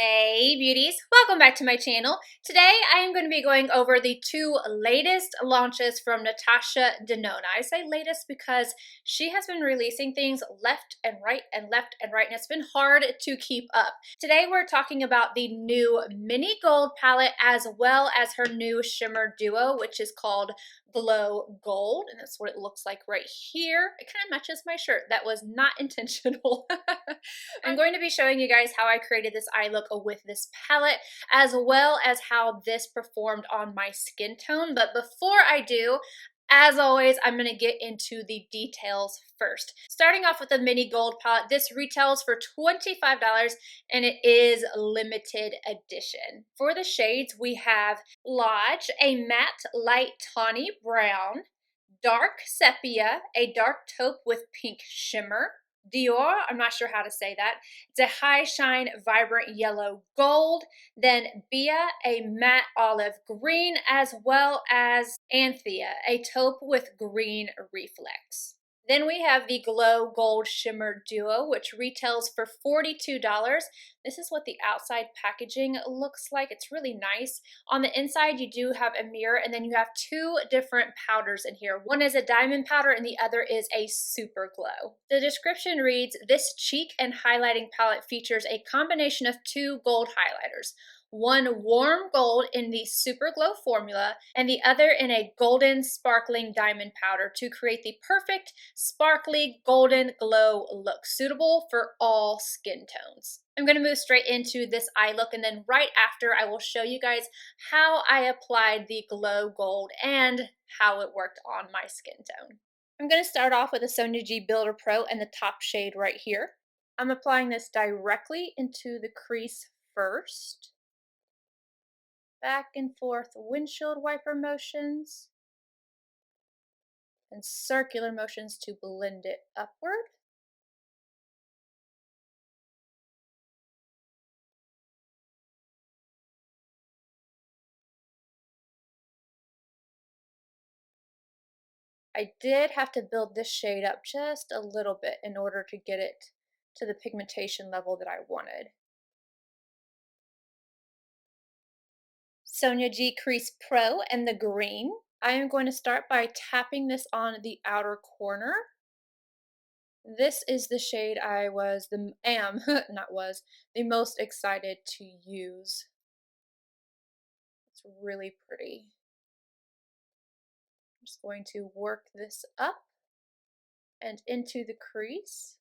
Hey beauties, welcome back to my channel. Today I am going to be going over the two latest launches from Natasha Denona. I say latest because she has been releasing things left and right and left and right, and it's been hard to keep up. Today we're talking about the new mini gold palette as well as her new shimmer duo, which is called Glow Gold, and that's what it looks like right here. It kind of matches my shirt. That was not intentional. I'm going to be showing you guys how I created this eye look with this palette, as well as how this performed on my skin tone. But before I do, as always, I'm going to get into the details first. Starting off with the mini gold palette, this retails for $25 and it is limited edition. For the shades, we have Lodge, a matte light tawny brown, dark sepia, a dark taupe with pink shimmer, Dior, I'm not sure how to say that. It's a high shine, vibrant yellow gold. Then Bia, a matte olive green, as well as Anthea, a taupe with green reflex. Then we have the Glow Gold Shimmer Duo, which retails for $42. This is what the outside packaging looks like. It's really nice. On the inside, you do have a mirror, and then you have two different powders in here. One is a diamond powder, and the other is a super glow. The description reads, this cheek and highlighting palette features a combination of two gold highlighters. One warm gold in the Super Glow formula and the other in a golden sparkling diamond powder to create the perfect sparkly golden glow look suitable for all skin tones. I'm going to move straight into this eye look, and then right after I will show you guys how I applied the Glow Gold and how it worked on my skin tone. I'm going to start off with a Sonia G Builder Pro and the top shade right here. I'm applying this directly into the crease first. Back and forth windshield wiper motions and circular motions to blend it upward. I did have to build this shade up just a little bit in order to get it to the pigmentation level that I wanted. Sonia G Crease Pro and the green. I am going to start by tapping this on the outer corner. This is the shade I the most excited to use. It's really pretty. I'm just going to work this up and into the crease.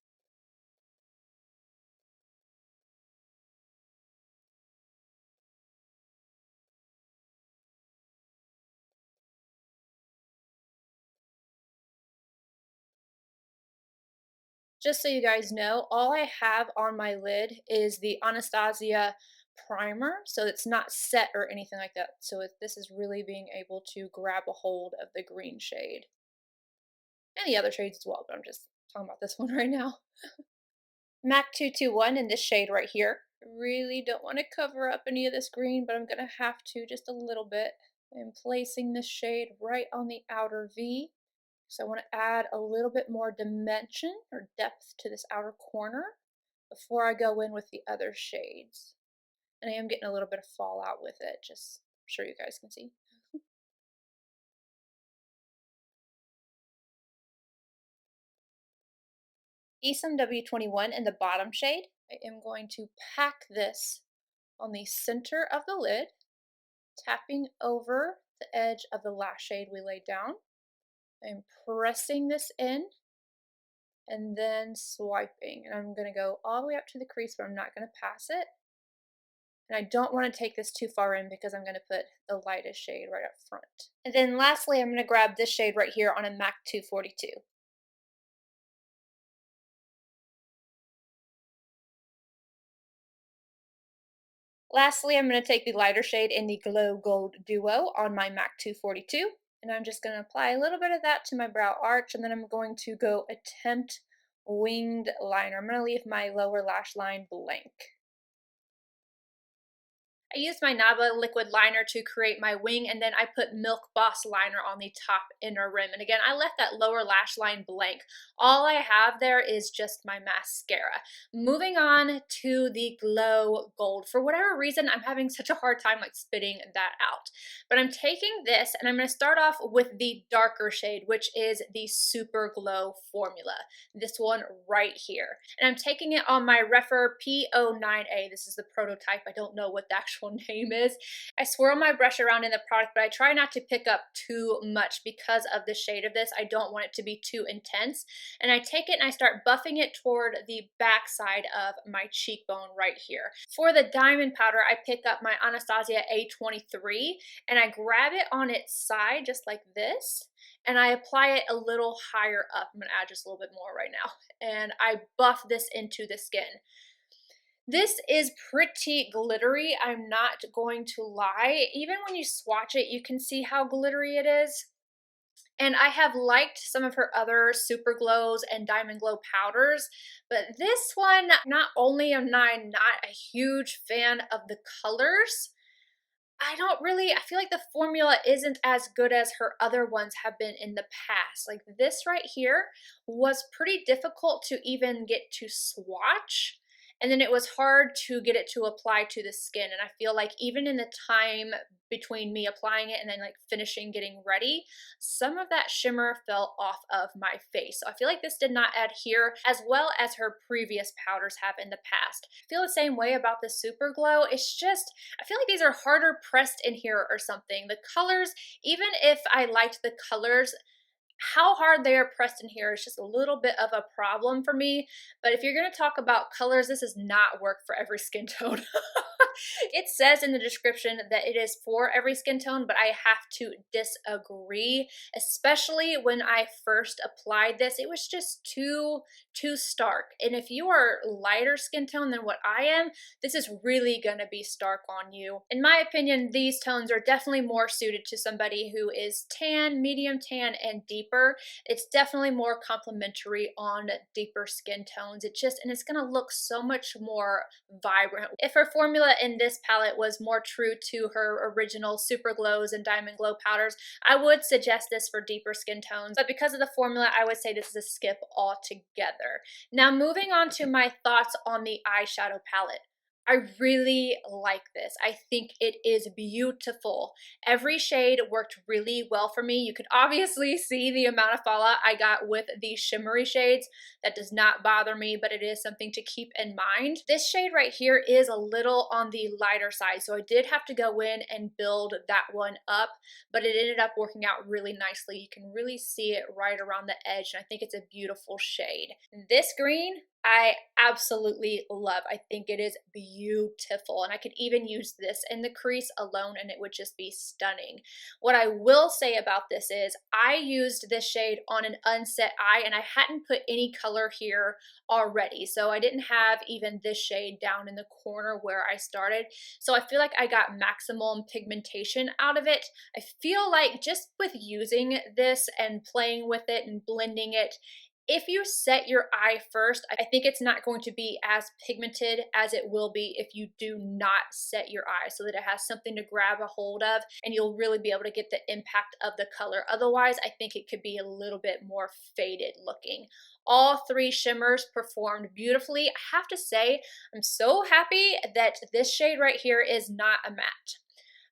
Just so you guys know, all I have on my lid is the Anastasia primer, so it's not set or anything like that. So this is really being able to grab a hold of the green shade. And the other shades as well, but I'm just talking about this one right now. MAC 221 in this shade right here. I really don't want to cover up any of this green, but I'm going to have to just a little bit. I'm placing this shade right on the outer V. So I want to add a little bit more dimension or depth to this outer corner before I go in with the other shades. And I am getting a little bit of fallout with it, just I'm sure you guys can see. Esom W21 in the bottom shade. I am going to pack this on the center of the lid, tapping over the edge of the last shade we laid down. I'm pressing this in and then swiping, and I'm going to go all the way up to the crease, but I'm not going to pass it. And I don't want to take this too far in because I'm going to put the lightest shade right up front. And then lastly, I'm going to grab this shade right here on a MAC 242. Lastly, I'm going to take the lighter shade in the Glow Gold Duo on my MAC 242. And I'm just going to apply a little bit of that to my brow arch, and then I'm going to go attempt winged liner. I'm going to leave my lower lash line blank. I used my NABLA liquid liner to create my wing, and then I put Milk Boss liner on the top inner rim. And again, I left that lower lash line blank. All I have there is just my mascara. Moving on to the Glow Gold. For whatever reason, I'm having such a hard time like spitting that out. But I'm taking this and I'm going to start off with the darker shade, which is the Super Glow formula. This one right here. And I'm taking it on my Refer P09A. This is the prototype. I don't know what the actual name is. I swirl my brush around in the product, but I try not to pick up too much because of the shade of this. I don't want it to be too intense. And I take it and I start buffing it toward the back side of my cheekbone right here. For the diamond powder, I pick up my Anastasia A23 and I grab it on its side just like this, and I apply it a little higher up. I'm going to add just a little bit more right now, and I buff this into the skin. This is pretty glittery, I'm not going to lie. Even when you swatch it, you can see how glittery it is. And I have liked some of her other Super Glows and Diamond Glow powders, but this one, not only am I not a huge fan of the colors, I feel like the formula isn't as good as her other ones have been in the past. Like this right here was pretty difficult to even get to swatch. And then it was hard to get it to apply to the skin. And I feel like even in the time between me applying it and then like finishing getting ready, some of that shimmer fell off of my face. So I feel like this did not adhere as well as her previous powders have in the past. I feel the same way about the Super Glow. It's just, I feel like these are harder pressed in here or something. The colors, even if I liked the colors, how hard they are pressed in here is just a little bit of a problem for me. But if you're going to talk about colors, this does not work for every skin tone. It says in the description that it is for every skin tone, but I have to disagree, especially when I first applied this. It was just too stark. And if you are lighter skin tone than what I am, this is really going to be stark on you. In my opinion, these tones are definitely more suited to somebody who is tan, medium tan, and deeper. It's definitely more complementary on deeper skin tones. And it's going to look so much more vibrant. If her formula in this palette was more true to her original Super Glows and Diamond Glow powders, I would suggest this for deeper skin tones. But because of the formula, I would say this is a skip altogether. Now moving on to my thoughts on the eyeshadow palette. I really like this. I think it is beautiful. Every shade worked really well for me. You could obviously see the amount of fallout I got with these shimmery shades. That does not bother me, but it is something to keep in mind. This shade right here is a little on the lighter side, so I did have to go in and build that one up, but it ended up working out really nicely. You can really see it right around the edge, and I think it's a beautiful shade. This green, I absolutely love. I think it is beautiful, and I could even use this in the crease alone and it would just be stunning. What I will say about this is I used this shade on an unset eye and I hadn't put any color here already, so I didn't have even this shade down in the corner where I started, so I feel like I got maximum pigmentation out of it. I feel like just with using this and playing with it and blending it, if you set your eye first, I think it's not going to be as pigmented as it will be if you do not set your eye, so that it has something to grab a hold of and you'll really be able to get the impact of the color. Otherwise, I think it could be a little bit more faded looking. All three shimmers performed beautifully. I have to say, I'm so happy that this shade right here is not a matte.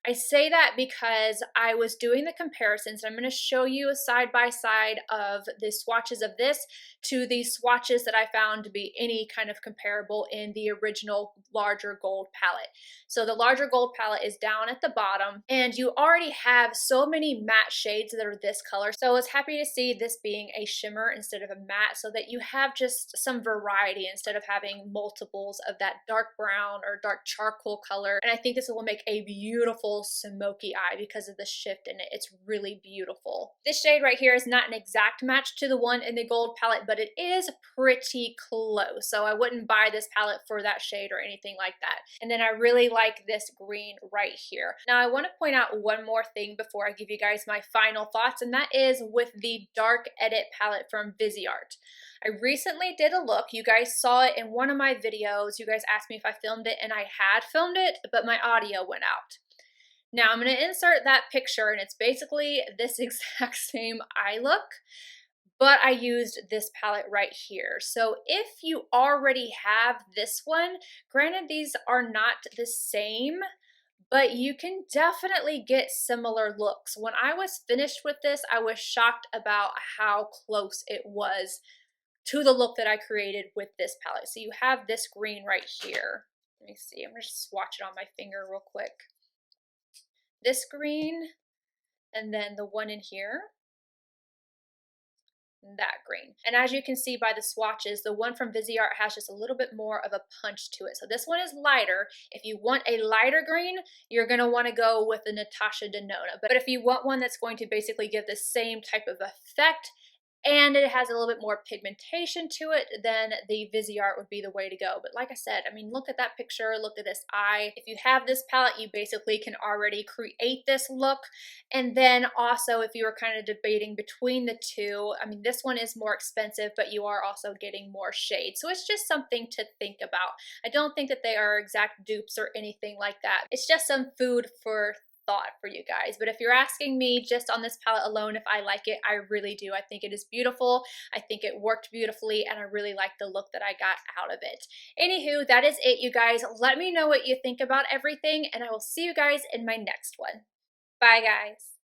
I say that because I was doing the comparisons. I'm going to show you a side by side of the swatches of this to the swatches that I found to be any kind of comparable in the original larger gold palette. So the larger gold palette is down at the bottom, and you already have so many matte shades that are this color. So I was happy to see this being a shimmer instead of a matte, so that you have just some variety instead of having multiples of that dark brown or dark charcoal color. And I think this will make a beautiful full smoky eye because of the shift in it. It's really beautiful. This shade right here is not an exact match to the one in the gold palette, but it is pretty close. So I wouldn't buy this palette for that shade or anything like that. And then I really like this green right here. Now I want to point out one more thing before I give you guys my final thoughts, and that is with the Dark Edit palette from VISEART. I recently did a look. You guys saw it in one of my videos. You guys asked me if I filmed it, and I had filmed it, but my audio went out. Now I'm going to insert that picture, and it's basically this exact same eye look, but I used this palette right here. So if you already have this one, granted these are not the same, but you can definitely get similar looks. When I was finished with this, I was shocked about how close it was to the look that I created with this palette. So you have this green right here. Let me see, I'm gonna just swatch it on my finger real quick. This green, and then the one in here, that green. And as you can see by the swatches, the one from VISEART has just a little bit more of a punch to it. So this one is lighter. If you want a lighter green, you're gonna wanna go with the Natasha Denona. But if you want one that's going to basically give the same type of effect, and it has a little bit more pigmentation to it, then the VISEART would be the way to go. But like I said, I mean, look at that picture, look at this eye. If you have this palette, you basically can already create this look. And then also, if you were kind of debating between the two, I mean, this one is more expensive, but you are also getting more shade. So it's just something to think about. I don't think that they are exact dupes or anything like that. It's just some food for thought for you guys. But if you're asking me just on this palette alone if I like it, I really do. I think it is beautiful. I think it worked beautifully, and I really like the look that I got out of it. Anywho, that is it, you guys. Let me know what you think about everything, and I will see you guys in my next one. Bye, guys.